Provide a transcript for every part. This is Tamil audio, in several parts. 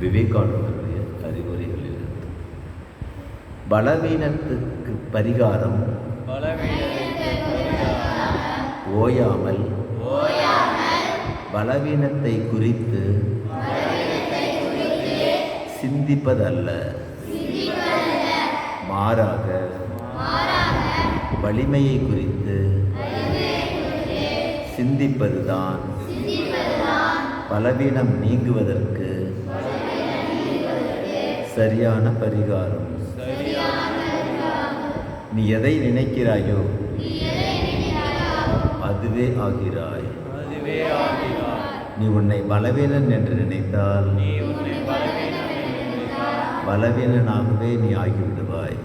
விவேகானந்தருடைய அறிவுரைகளில் பலவீனத்துக்கு பரிகாரம் ஓயாமல் பலவீனத்தை குறித்து சிந்திப்பதல்ல, மாறாக வலிமையை குறித்து சிந்திப்பதுதான் பலவீனம் நீங்குவதற்கு சரியான பரிகாரம். நீ எதை நினைக்கிறாயோ அதுவே ஆகிறாய். நீ உன்னை பலவீனன் என்று நினைத்தால் பலவீனனாகவே நீ ஆகிவிடுவாய்.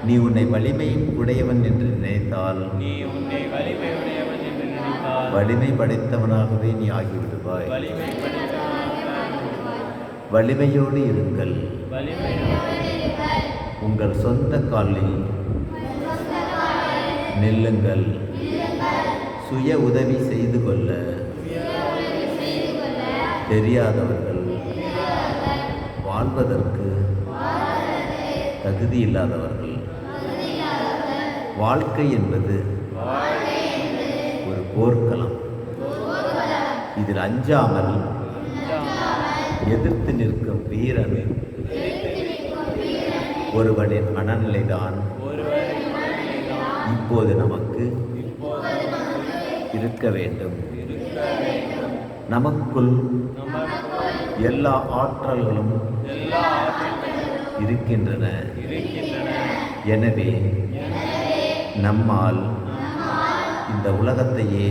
நீ உன்னை வலிமை உடையவன் என்று நினைத்தால் வலிமை படைத்தவனாகவே நீ ஆகிவிடுவாய். வலிமையோடு இருங்கள். உங்கள் சொந்த காலில் நில்லுங்கள். சுய உதவி செய்து கொள்ள தெரியாதவர்கள், வாழ்வதற்கு தகுதி இல்லாதவர்கள். வாழ்க்கை என்பது ஒரு போர்க்களம். இதில் அஞ்சாமல் எதிர்த்து நிற்கும் வீரன் ஒருவனின் மனநிலைதான் இப்போது நமக்கு இருக்க வேண்டும். நமக்குள் எல்லா ஆற்றல்களும் இருக்கின்றன. எனவே நம்மால் இந்த உலகத்தையே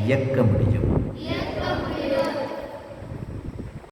இயக்க முடியும்.